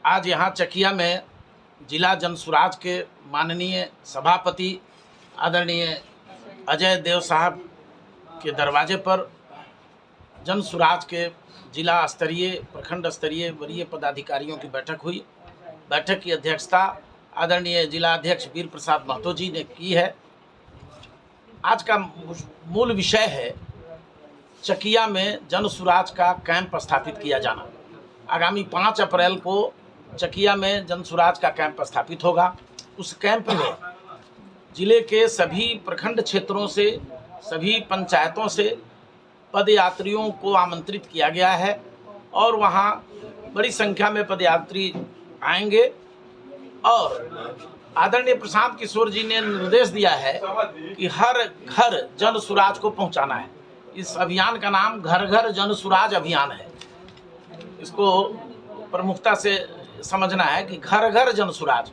आज यहाँ चकिया में जिला जनसुराज के माननीय सभापति आदरणीय अजय देव साहब के दरवाजे पर जनसुराज के जिला स्तरीय प्रखंड स्तरीय वरीय पदाधिकारियों की बैठक हुई। बैठक की अध्यक्षता आदरणीय जिला अध्यक्ष वीर प्रसाद महतो जी ने की है। आज का मूल विषय है चकिया में जनसुराज का कैंप स्थापित किया जाना। आगामी 5 अप्रैल को चकिया में जनसुराज का कैंप स्थापित होगा। उस कैंप में जिले के सभी प्रखंड क्षेत्रों से सभी पंचायतों से पदयात्रियों को आमंत्रित किया गया है और वहाँ बड़ी संख्या में पदयात्री आएंगे और आदरणीय प्रशांत किशोर जी ने निर्देश दिया है कि हर घर जनसुराज को पहुँचाना है। इस अभियान का नाम घर घर जनसुराज अभियान है। इसको प्रमुखता से समझना है कि घर घर जनसुराज।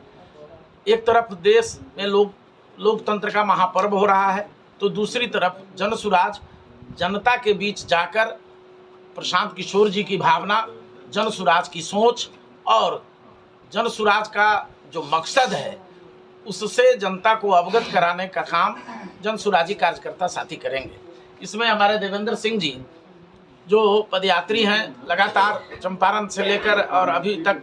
एक तरफ देश में लोकतंत्र का महापर्व हो रहा है तो दूसरी तरफ जनसुराज जनता के बीच जाकर प्रशांत किशोर जी की भावना, जनसुराज की सोच और जनसुराज का जो मकसद है उससे जनता को अवगत कराने का काम जनसुराजी कार्यकर्ता साथी करेंगे। इसमें हमारे देवेंद्र सिंह जी जो पदयात्री हैं, लगातार चंपारण से लेकर और अभी तक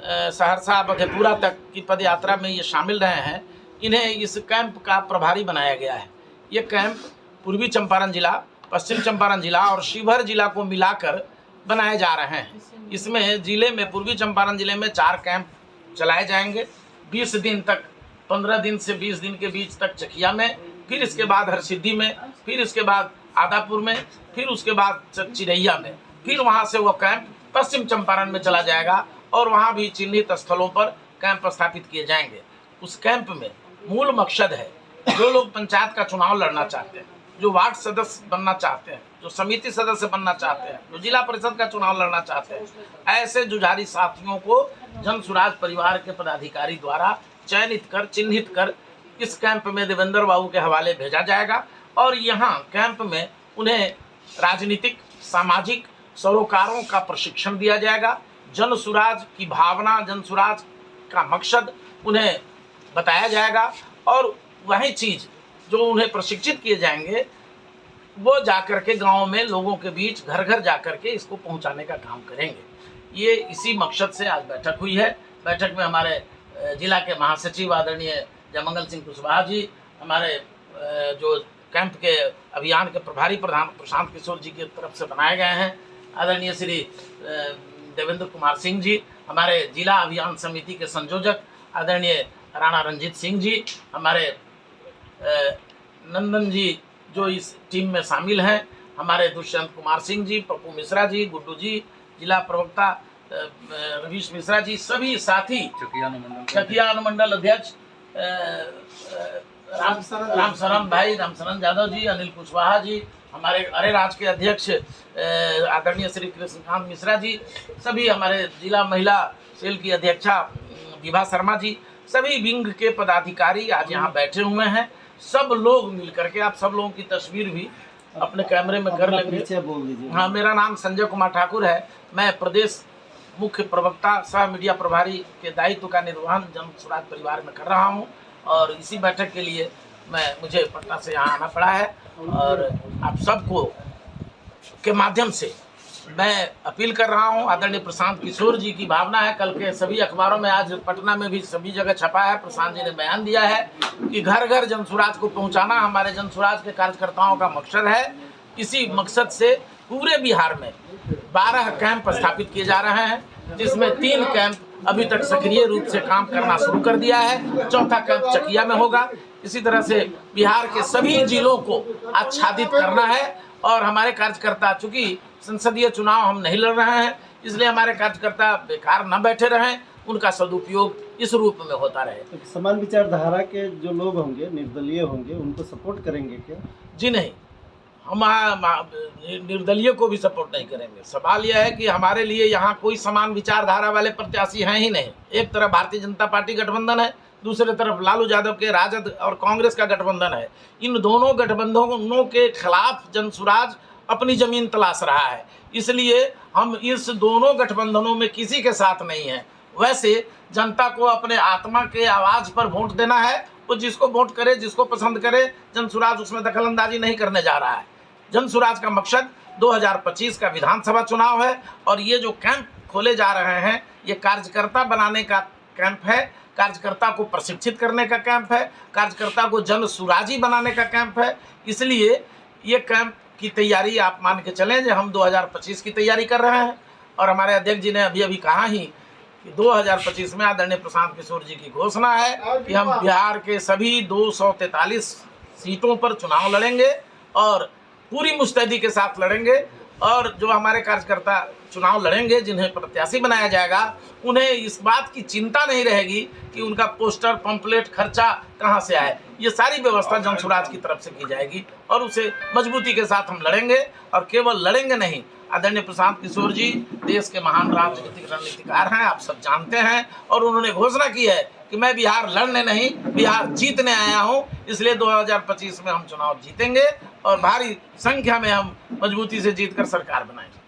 सहरसा मधेपुरा तक की पदयात्रा में ये शामिल रहे हैं, इन्हें इस कैंप का प्रभारी बनाया गया है। ये कैंप पूर्वी चंपारण जिला, पश्चिम चंपारण जिला और शिवहर जिला को मिलाकर बनाए जा रहे हैं। इसमें जिले में पूर्वी चंपारण जिले में 4 कैंप चलाए जाएंगे। 20 दिन तक, 15 दिन से 20 दिन के बीच तक चकिया में, फिर इसके बाद हरसिद्धि में, फिर इसके बाद आदापुर में, फिर उसके बाद चिरैया में, फिर वहाँ से वो कैंप पश्चिम चंपारण में चला जाएगा और वहाँ भी चिन्हित स्थलों पर कैंप स्थापित किए जाएंगे। उस कैंप में मूल मकसद है जो लोग पंचायत का चुनाव लड़ना चाहते हैं, जो वार्ड सदस्य बनना चाहते हैं, जो समिति सदस्य बनना चाहते हैं, जो जिला परिषद का चुनाव लड़ना चाहते हैं, ऐसे जुझारी साथियों को जनसुराज परिवार के पदाधिकारी द्वारा चयनित कर, चिन्हित कर इस कैंप में देवेंद्र बाबू के हवाले भेजा जाएगा और यहाँ कैंप में उन्हें राजनीतिक, सामाजिक सरोकारों का प्रशिक्षण दिया जाएगा। जनसुराज की भावना, जनसुराज का मकसद उन्हें बताया जाएगा और वही चीज़ जो उन्हें प्रशिक्षित किए जाएंगे वो जाकर के गाँव में लोगों के बीच घर घर जाकर के इसको पहुंचाने का काम करेंगे। ये इसी मकसद से आज बैठक हुई है। बैठक में हमारे जिला के महासचिव आदरणीय जयमंगल सिंह कुशवाहा जी, हमारे जो कैंप के अभियान के प्रभारी प्रधान प्रशांत किशोर जी की तरफ से बनाए गए हैं, आदरणीय श्री देवेंद्र कुमार सिंह जी, हमारे जिला अभियान समिति के संयोजक आदरणीय राणा रंजीत सिंह जी, हमारे नंदन जी जो इस टीम में शामिल हैं, हमारे दुष्यंत कुमार सिंह जी, पप्पू मिश्रा जी, गुड्डू जी, जिला प्रवक्ता रवीश मिश्रा जी, सभी साथी, चकिया अनुमंडल अध्यक्ष रामशरण भाई, रामशरण यादव जी, अनिल कुशवाहा जी, हमारे अरे राज के अध्यक्ष आदरणीय श्री कृष्णकांत मिश्रा जी, सभी हमारे जिला महिला सेल की अध्यक्षा विभा शर्मा जी, सभी विंग के पदाधिकारी आज यहाँ बैठे हुए हैं। सब लोग मिलकर के, आप सब लोगों की तस्वीर भी अपने कैमरे में कर लेंगे। हाँ, मेरा नाम संजय कुमार ठाकुर है। मैं प्रदेश मुख्य प्रवक्ता सह मीडिया प्रभारी के दायित्व का निर्वहन जनसुराज परिवार में कर रहा हूँ और इसी बैठक के लिए मुझे पटना से यहाँ आना पड़ा है और आप सबको के माध्यम से मैं अपील कर रहा हूं। आदरणीय प्रशांत किशोर जी की भावना है, कल के सभी अखबारों में, आज पटना में भी सभी जगह छपा है, प्रशांत जी ने बयान दिया है कि घर घर जनसुराज को पहुंचाना हमारे जनसुराज के कार्यकर्ताओं का मकसद है। इसी मकसद से पूरे बिहार में 12 कैंप स्थापित किए जा रहे हैं, जिसमें 3 कैंप अभी तक सक्रिय रूप से काम करना शुरू कर दिया है। चौथा कैंप चकिया में होगा। इसी तरह से बिहार के सभी जिलों को आच्छादित करना है और हमारे कार्यकर्ता, चूँकि संसदीय चुनाव हम नहीं लड़ रहे हैं, इसलिए हमारे कार्यकर्ता बेकार न बैठे रहें, उनका सदुपयोग इस रूप में होता रहे। तो समान विचारधारा के जो लोग होंगे, निर्दलीय होंगे, उनको सपोर्ट करेंगे क्या? जी नहीं, हम निर्दलीय को भी सपोर्ट नहीं करेंगे। सवाल यह है कि हमारे लिए यहाँ कोई समान विचारधारा वाले प्रत्याशी हैं ही नहीं। एक तरफ भारतीय जनता पार्टी गठबंधन है, दूसरे तरफ लालू यादव के राजद और कांग्रेस का गठबंधन है। इन दोनों गठबंधनों के खिलाफ जनसुराज अपनी जमीन तलाश रहा है, इसलिए हम इस दोनों गठबंधनों में किसी के साथ नहीं हैं। वैसे जनता को अपने आत्मा के आवाज़ पर वोट देना है। वो जिसको वोट करे, जिसको पसंद करे, जनसुराज उसमें दखलंदाजी नहीं करने जा रहा है। जनसुराज का मकसद 2025 का विधानसभा चुनाव है और ये जो कैंप खोले जा रहे हैं ये कार्यकर्ता बनाने का कैंप है, कार्यकर्ता को प्रशिक्षित करने का कैंप है, कार्यकर्ता को जनसुराजी बनाने का कैंप है। इसलिए ये कैंप की तैयारी आप मान के चलें जो हम 2025 की तैयारी कर रहे हैं। और हमारे अध्यक्ष जी ने अभी कहा ही कि 2025 में आदरणीय प्रशांत किशोर जी की घोषणा है कि हम बिहार के सभी 243 सीटों पर चुनाव लड़ेंगे और पूरी मुस्तैदी के साथ लड़ेंगे। और जो हमारे कार्यकर्ता चुनाव लड़ेंगे, जिन्हें प्रत्याशी बनाया जाएगा, उन्हें इस बात की चिंता नहीं रहेगी कि उनका पोस्टर, पंपलेट, खर्चा कहां से आए। ये सारी व्यवस्था जनसुराज की तरफ से की जाएगी और उसे मजबूती के साथ हम लड़ेंगे। और केवल लड़ेंगे नहीं, आदरणीय प्रशांत किशोर जी देश के महान राजनीतिक रणनीतिकार हैं, आप सब जानते हैं। और उन्होंने घोषणा की है कि मैं बिहार लड़ने नहीं, बिहार जीतने आया हूं। इसलिए 2025 में हम चुनाव जीतेंगे और भारी संख्या में हम मजबूती से जीतकर सरकार बनाएंगे।